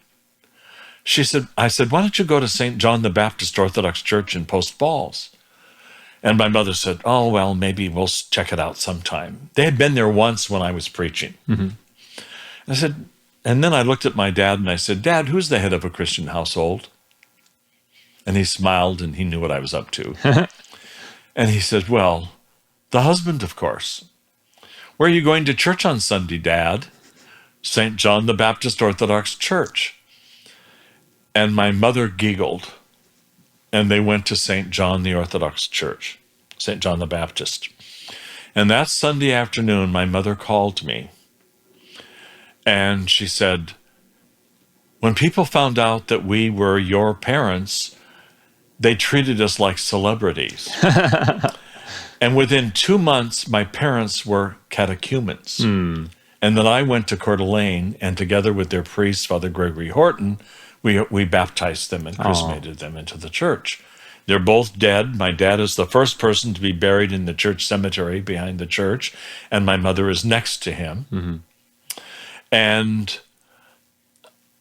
I said, why don't you go to St. John the Baptist Orthodox Church in Post Falls? And my mother said, oh, well, maybe we'll check it out sometime. They had been there once when I was preaching. I said, and then I looked at my dad and I said, Dad, who's the head of a Christian household? And he smiled and he knew what I was up to. And he said, well, the husband, of course. Where are you going to church on Sunday, Dad? St. John the Baptist Orthodox Church. And my mother giggled, and they went to St. John the Orthodox Church, St. John the Baptist. And that Sunday afternoon, my mother called me, and she said, when people found out that we were your parents, they treated us like celebrities. And within 2 months, my parents were catechumens. And then I went to Coeur d'Alene, and together with their priest, Father Gregory Horton, we baptized them and chrismated them into the church. They're both dead. My dad is the first person to be buried in the church cemetery behind the church, and my mother is next to him. And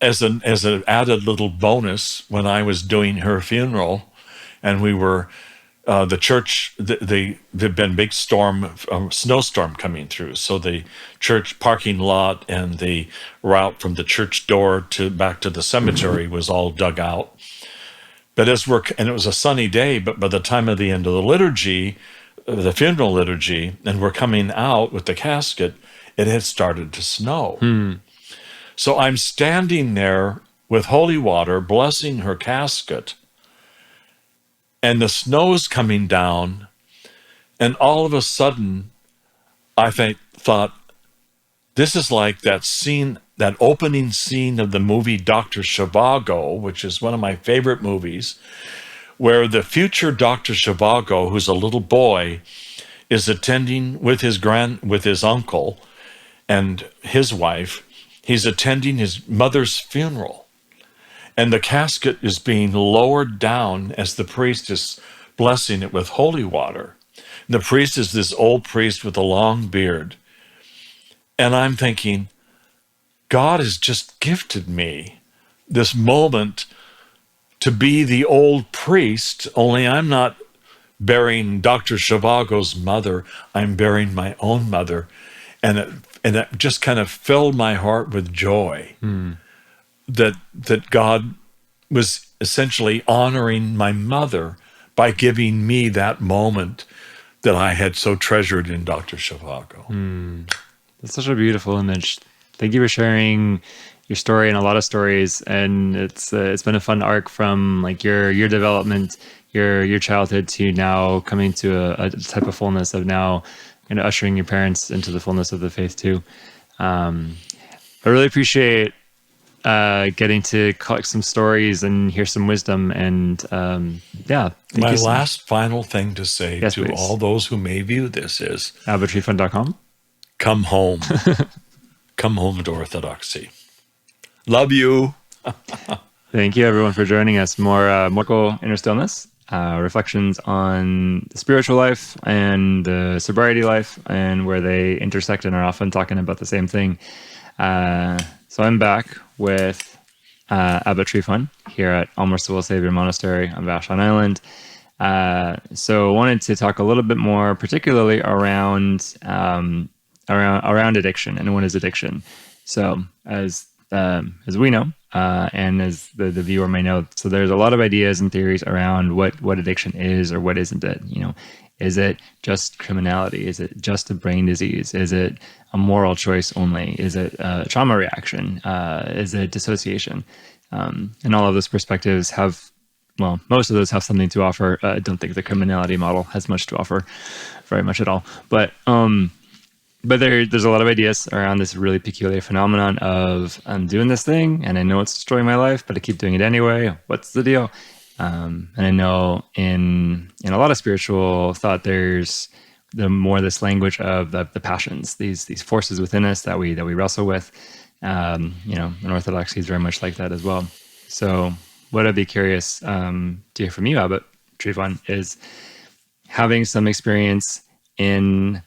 as an added little bonus, when I was doing her funeral, and we were the church, there'd been a big snowstorm coming through. So the church parking lot and the route from the church door back to the cemetery was all dug out. But and it was a sunny day, but by the time of the end of the liturgy, the funeral liturgy, and we're coming out with the casket, it had started to snow. So I'm standing there with holy water, blessing her casket, and the snow's coming down, and all of a sudden, I thought, this is like that scene, that opening scene of the movie Dr. Zhivago, which is one of my favorite movies, where the future Dr. Zhivago, who's a little boy, is attending with his uncle and his wife. He's attending his mother's funeral. And the casket is being lowered down as the priest is blessing it with holy water. And the priest is this old priest with a long beard. And I'm thinking, God has just gifted me this moment to be the old priest, only I'm not burying Dr. Zhivago's mother, I'm burying my own mother. And it just kind of filled my heart with joy. That God was essentially honoring my mother by giving me that moment that I had so treasured in Dr. Zhivago. That's such a beautiful image. Thank you for sharing your story and a lot of stories. And it's been a fun arc from like your development, your childhood to now coming to a type of fullness of now, ushering your parents into the fullness of the faith too. I really appreciate getting to collect some stories and hear some wisdom. And yeah, thank My you so much. last final thing to say Yes, to please. all those who may view this is, AbbotTryphon.com. come home. Come home to orthodoxy. Love you. Thank you, everyone, for joining us. More inner stillness, reflections on the spiritual life and the sobriety life, and where they intersect and are often talking about the same thing. So I'm back with Abbot Tryphon here at All Merciful Savior Monastery on Vashon Island. So I wanted to talk a little bit more, particularly around addiction and what is addiction. So as we know, and as the viewer may know, so there's a lot of ideas and theories around what addiction is or what isn't it. Is it just criminality? Is it just a brain disease? Is it a moral choice only? Is it a trauma reaction? Is it dissociation? And all of those perspectives have, well, most of those have something to offer. I don't think the criminality model has much to offer, very much at all. But there's a lot of ideas around this really peculiar phenomenon of I'm doing this thing and I know it's destroying my life, but I keep doing it anyway. What's the deal? And I know in a lot of spiritual thought, there's this language of the passions, these forces within us that we wrestle with. And orthodoxy is very much like that as well. So what I'd be curious to hear from you, Abbot Tryphon, is having some experience in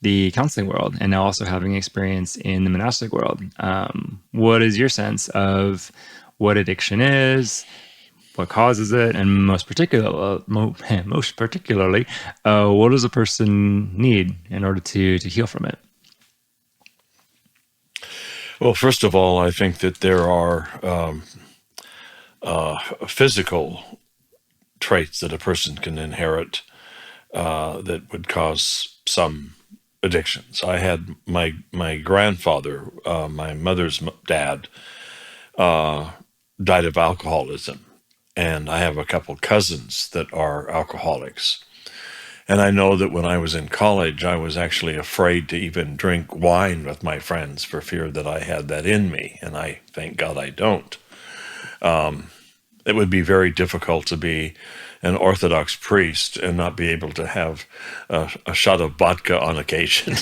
the counseling world and now also having experience in the monastic world. What is your sense of what addiction is, what causes it, and most particularly, what does a person need in order to heal from it? Well, first of all, I think that there are physical traits that a person can inherit that would cause some addictions. I had my grandfather, my mother's dad, died of alcoholism. And I have a couple cousins that are alcoholics. And I know that when I was in college, I was actually afraid to even drink wine with my friends for fear that I had that in me. And I thank God I don't. It would be very difficult to be an Orthodox priest and not be able to have a shot of vodka on occasion,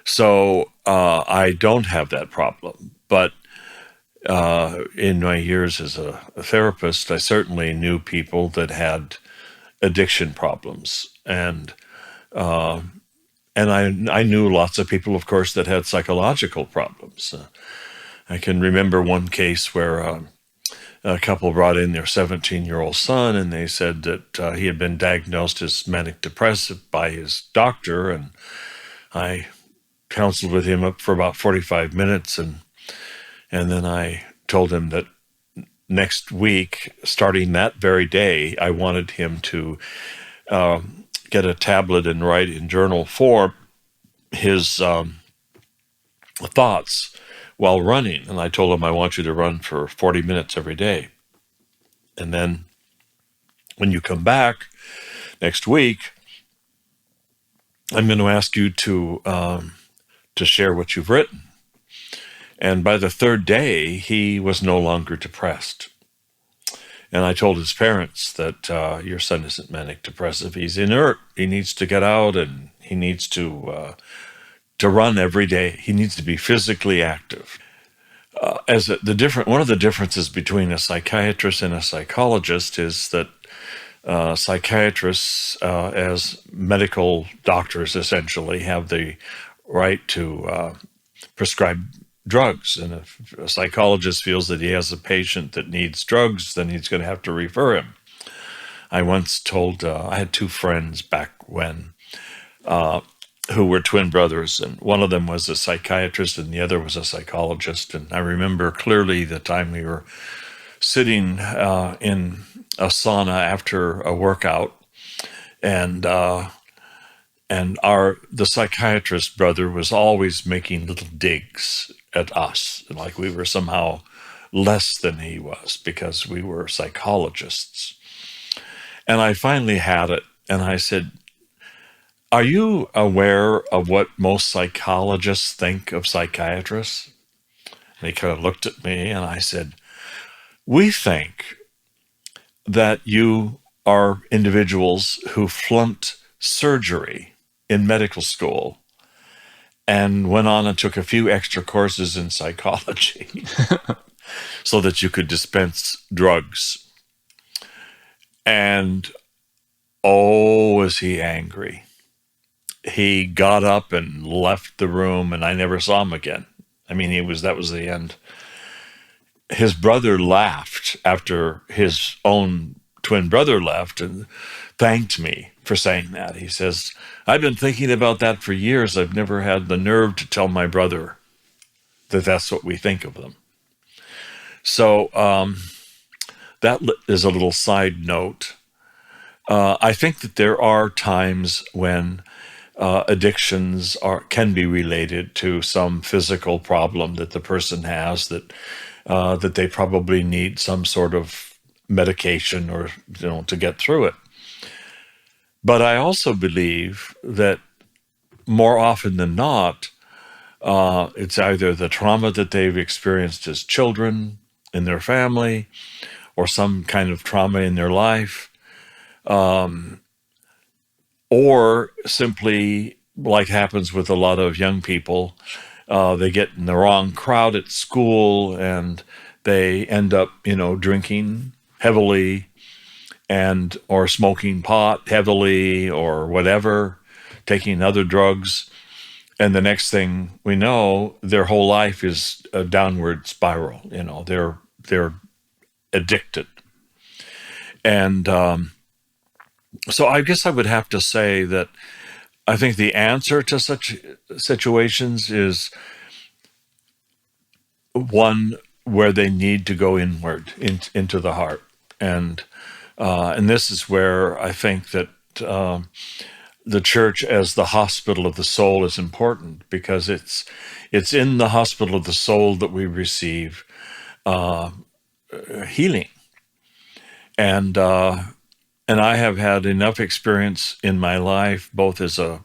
So I don't have that problem. But in my years as a therapist, I certainly knew people that had addiction problems, and I knew lots of people, of course, that had psychological problems. I can remember one case where a couple brought in their 17-year-old son, and they said that he had been diagnosed as manic depressive by his doctor, and I counseled with him up for about 45 minutes, and then I told him that next week, starting that very day, I wanted him to get a tablet and write in journal form his thoughts while running. And I told him, I want you to run for 40 minutes every day. And then when you come back next week, I'm going to ask you to share what you've written. And by the third day, he was no longer depressed. And I told his parents that your son isn't manic depressive. He's inert. He needs to get out, and he needs to run every day. He needs to be physically active. One of the differences between a psychiatrist and a psychologist is that psychiatrists, as medical doctors, essentially have the right to prescribe drugs. And if a psychologist feels that he has a patient that needs drugs, then he's going to have to refer him. I once told, I had two friends back when who were twin brothers, and one of them was a psychiatrist and the other was a psychologist. And I remember clearly the time we were sitting in a sauna after a workout, and the psychiatrist brother was always making little digs at us, like we were somehow less than he was because we were psychologists. And I finally had it, and I said, "Are you aware of what most psychologists think of psychiatrists?" And he kind of looked at me, and I said, "We think that you are individuals who flunked surgery in medical school and went on and took a few extra courses in psychology so that you could dispense drugs." And oh, was he angry. He got up and left the room, and I never saw him again. I mean, that was the end. His brother laughed after his own twin brother left and thanked me for saying that. He says, "I've been thinking about that for years. I've never had the nerve to tell my brother that that's what we think of them." So that is a little side note. I think that there are times when addictions can be related to some physical problem that the person has, that they probably need some sort of medication or to get through it. But I also believe that more often than not, it's either the trauma that they've experienced as children in their family, or some kind of trauma in their life, or simply, like happens with a lot of young people, they get in the wrong crowd at school and they end up, drinking heavily or smoking pot heavily or whatever, taking other drugs. And the next thing we know, their whole life is a downward spiral. They're addicted. And so I guess I would have to say that I think the answer to such situations is one where they need to go inward into the heart. And this is where I think that the church as the hospital of the soul is important, because it's in the hospital of the soul that we receive healing. And I have had enough experience in my life, both as a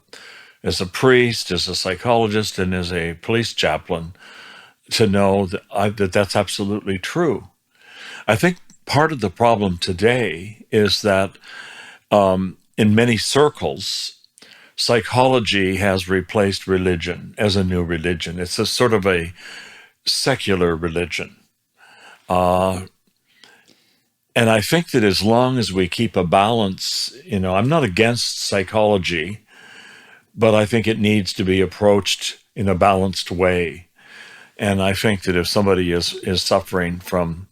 priest, as a psychologist, and as a police chaplain, to know that that's absolutely true. I think part of the problem today is that in many circles, psychology has replaced religion as a new religion. It's a sort of a secular religion. And I think that as long as we keep a balance, I'm not against psychology, but I think it needs to be approached in a balanced way. And I think that if somebody is suffering from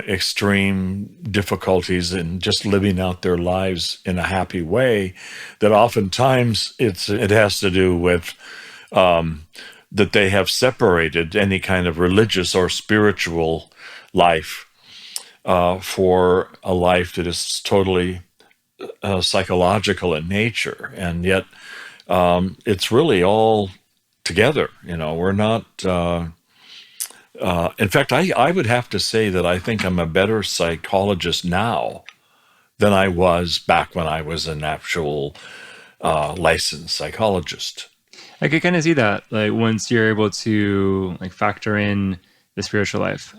extreme difficulties in just living out their lives in a happy way, that oftentimes it has to do with that they have separated any kind of religious or spiritual life for a life that is totally psychological in nature. And yet it's really all together. We're not... in fact, I would have to say that I think I'm a better psychologist now than I was back when I was an actual licensed psychologist. I could kind of see that, like, once you're able to factor in the spiritual life.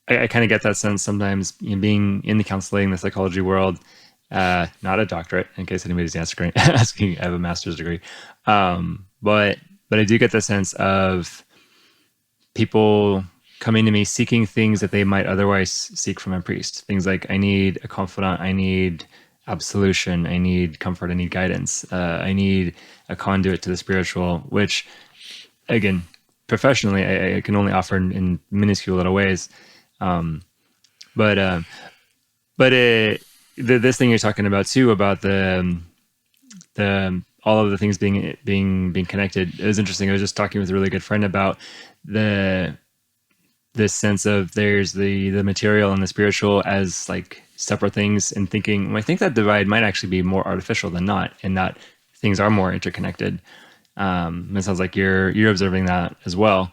I kind of get that sense sometimes, being in the counseling, the psychology world, not a doctorate, in case anybody's asking. I have a master's degree, but I do get the sense of people coming to me seeking things that they might otherwise seek from a priest. Things like, I need a confidant, I need absolution, I need comfort, I need guidance, I need a conduit to the spiritual, which, again, professionally, I can only offer in minuscule little ways. This thing you're talking about too, about the all of the things being connected, is interesting. I was just talking with a really good friend about the this sense of there's the material and the spiritual as like separate things, and thinking, I think that divide might actually be more artificial than not, and that things are more interconnected. It sounds like you're observing that as well.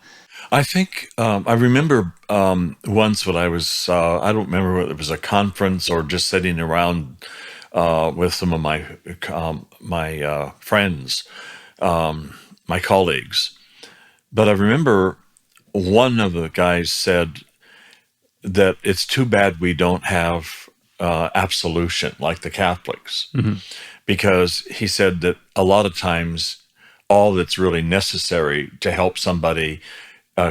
I think I remember once when I was I don't remember whether it was a conference or just sitting around with some of my friends, my colleagues. But I remember one of the guys said that it's too bad we don't have absolution like the Catholics, because he said that a lot of times all that's really necessary to help somebody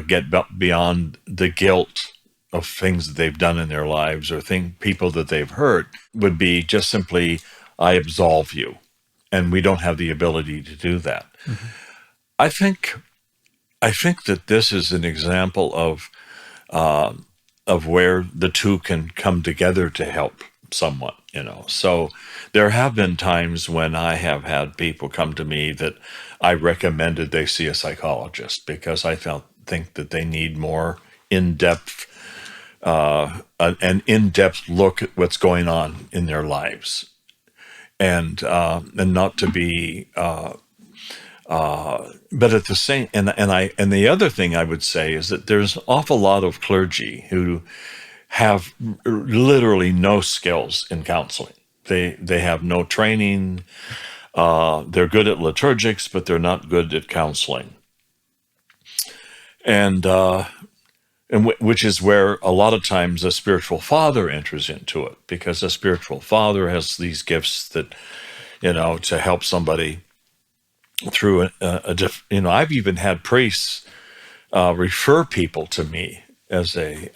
get beyond the guilt of things that they've done in their lives or people that they've hurt would be just simply, I absolve you. And we don't have the ability to do that. I think that this is an example of where the two can come together to help someone, So there have been times when I have had people come to me that I recommended they see a psychologist because I think that they need more in-depth, an in-depth look at what's going on in their lives, and not to be. But at the same, and the other thing I would say is that there's an awful lot of clergy who have literally no skills in counseling. They have no training. They're good at liturgics, but they're not good at counseling. And which is where a lot of times a spiritual father enters into it, because a spiritual father has these gifts that, to help somebody through I've even had priests refer people to me as a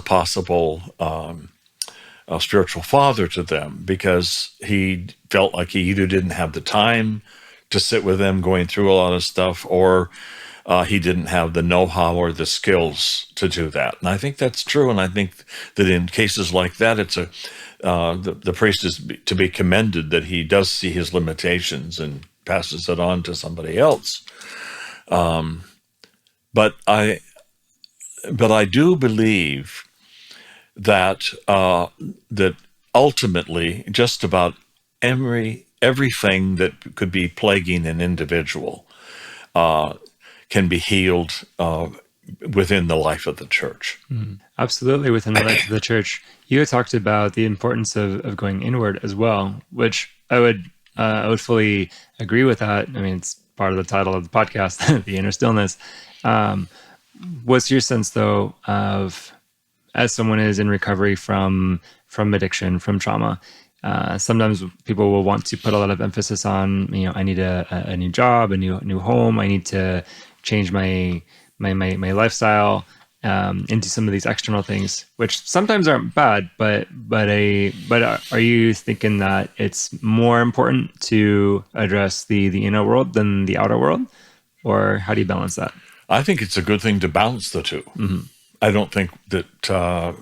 possible spiritual father to them, because he felt like he either didn't have the time to sit with them going through a lot of stuff, or he didn't have the know-how or the skills to do that. And I think that's true. And I think that in cases like that, it's the priest is to be commended that he does see his limitations and passes it on to somebody else. But I do believe that that ultimately just about everything that could be plaguing an individual can be healed within the life of the church. Absolutely, within the life of the church. You had talked about the importance of going inward as well, which I would fully agree with that. I mean, it's part of the title of the podcast, The Inner Stillness. What's your sense, though, of, as someone is in recovery from addiction, from trauma, sometimes people will want to put a lot of emphasis on, I need a new job, a new home. I need to change my lifestyle into some of these external things, which sometimes aren't bad. But are you thinking that it's more important to address the inner world than the outer world, or how do you balance that? I think it's a good thing to balance the two. I don't think that I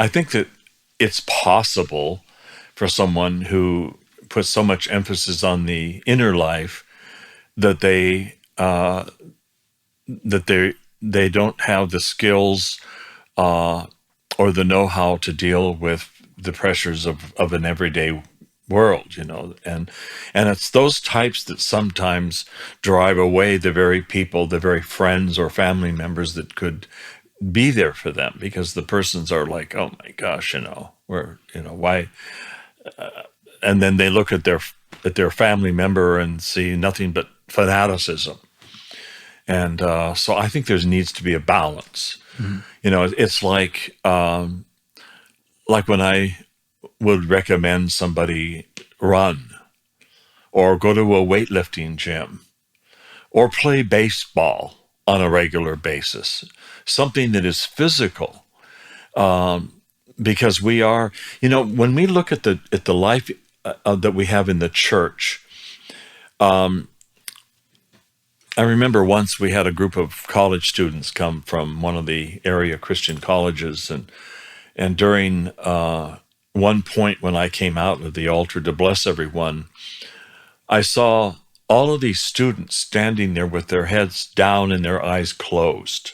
think that it's possible for someone who puts so much emphasis on the inner life that they don't have the skills or the know-how to deal with the pressures of an everyday world, and it's those types that sometimes drive away the very people, the very friends or family members that could be there for them, because the persons are like, oh my gosh, why? And then they look at their family member and see nothing but fanaticism. And so I think there needs to be a balance. It's like when I would recommend somebody run or go to a weightlifting gym or play baseball on a regular basis, something that is physical, because we are, when we look at the life that we have in the church. I remember once we had a group of college students come from one of the area Christian colleges, and during one point when I came out of the altar to bless everyone, I saw all of these students standing there with their heads down and their eyes closed,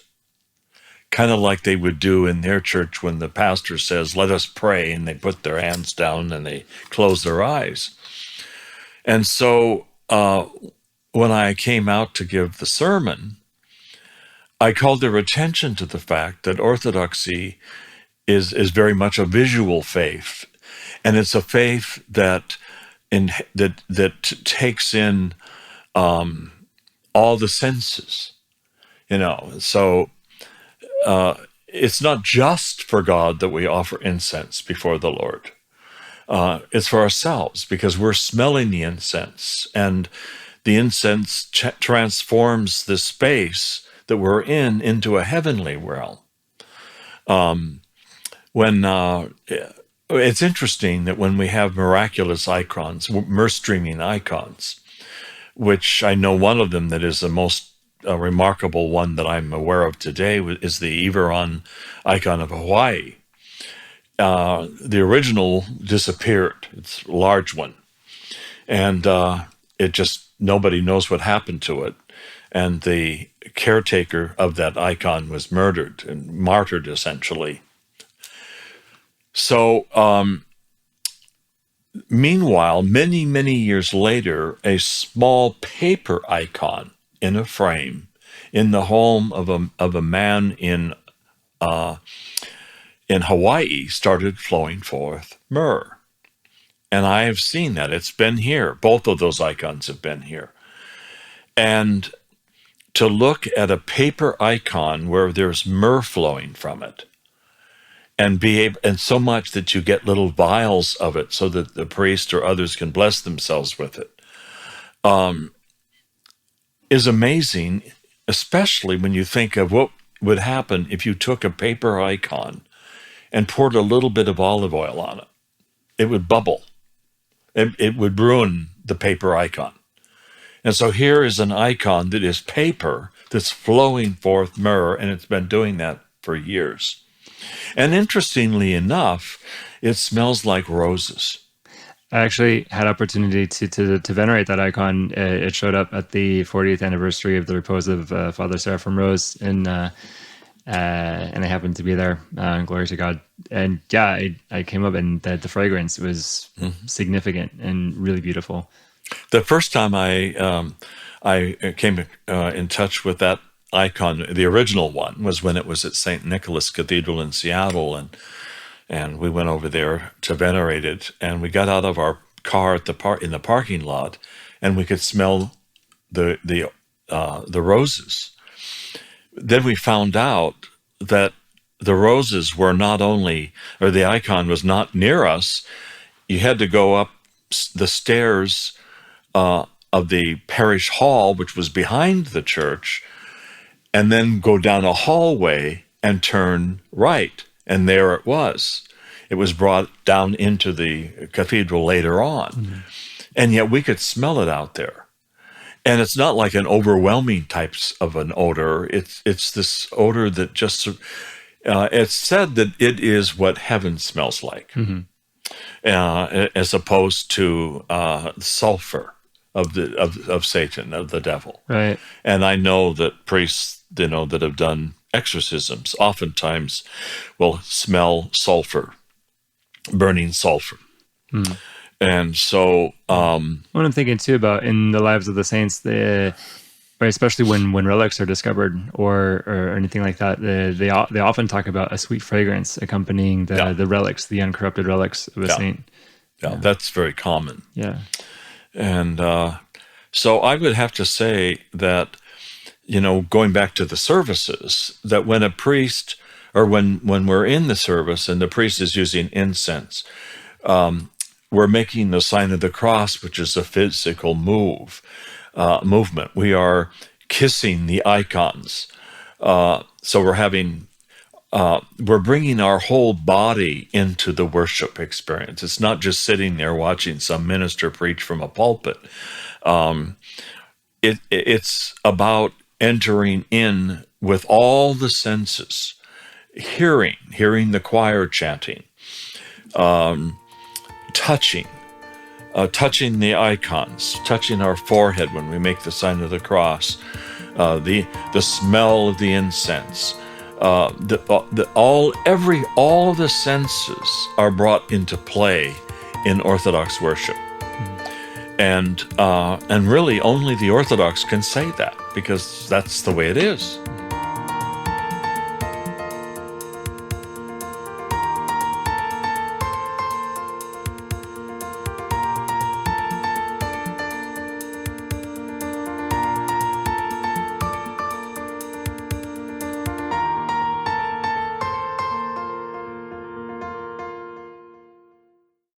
kind of like they would do in their church when the pastor says, "Let us pray," and they put their hands down and they close their eyes. And so when I came out to give the sermon, I called their attention to the fact that orthodoxy is very much a visual faith, and it's a faith that takes in all the senses, So it's not just for God that we offer incense before the Lord. It's for ourselves, because we're smelling the incense, and the incense transforms the space that we're in into a heavenly realm. It's interesting that when we have miraculous icons, mirror-streaming icons, which I know one of them that is the most remarkable one that I'm aware of today is the Iveron icon of Hawaii. The original disappeared. It's a large one. And nobody knows what happened to it. And the caretaker of that icon was murdered and martyred, essentially. So, meanwhile, many, many years later, a small paper icon in a frame in the home of a man in Hawaii started flowing forth myrrh. And I have seen that. It's been here. Both of those icons have been here. And to look at a paper icon where there's myrrh flowing from it, and so much that you get little vials of it so that the priest or others can bless themselves with it, is amazing, especially when you think of what would happen if you took a paper icon and poured a little bit of olive oil on it. It would bubble. It would ruin the paper icon. And so here is an icon that is paper that's flowing forth myrrh, and it's been doing that for years. And interestingly enough, it smells like roses. I actually had opportunity to venerate that icon. It showed up at the 40th anniversary of the repose of Father Seraphim Rose, and I happened to be there. Glory to God! And yeah, I came up, and the fragrance was significant and really beautiful. The first time I came in touch with that icon, the original one, was when it was at St. Nicholas Cathedral in Seattle, and we went over there to venerate it, and we got out of our car at in the parking lot, and we could smell the roses. Then we found out that the roses were not only, or the icon was not near us. You had to go up the stairs of the parish hall, which was behind the church, and then go down a hallway and turn right. And there it was. It was brought down into the cathedral later on. Mm-hmm. And yet we could smell it out there. And it's not like an overwhelming types of an odor. It's this odor that just, it's said that it is what heaven smells like, as opposed to sulfur of Satan, of the devil. Right. And I know that priests, that have done exorcisms oftentimes will smell sulfur, burning sulfur. And so what I'm thinking too about in the lives of the saints, especially when relics are discovered or anything like that, they often talk about a sweet fragrance accompanying the relics, the uncorrupted relics of a saint. Yeah, that's very common. Yeah. And so I would have to say that, going back to the services, that when a priest, or when we're in the service and the priest is using incense, we're making the sign of the cross, which is a physical movement. We are kissing the icons. So we're bringing our whole body into the worship experience. It's not just sitting there watching some minister preach from a pulpit. It's about entering in with all the senses, hearing the choir chanting, touching, touching the icons, touching our forehead when we make the sign of the cross, the smell of the incense, all of the senses are brought into play in Orthodox worship. And really only the Orthodox can say that, because that's the way it is.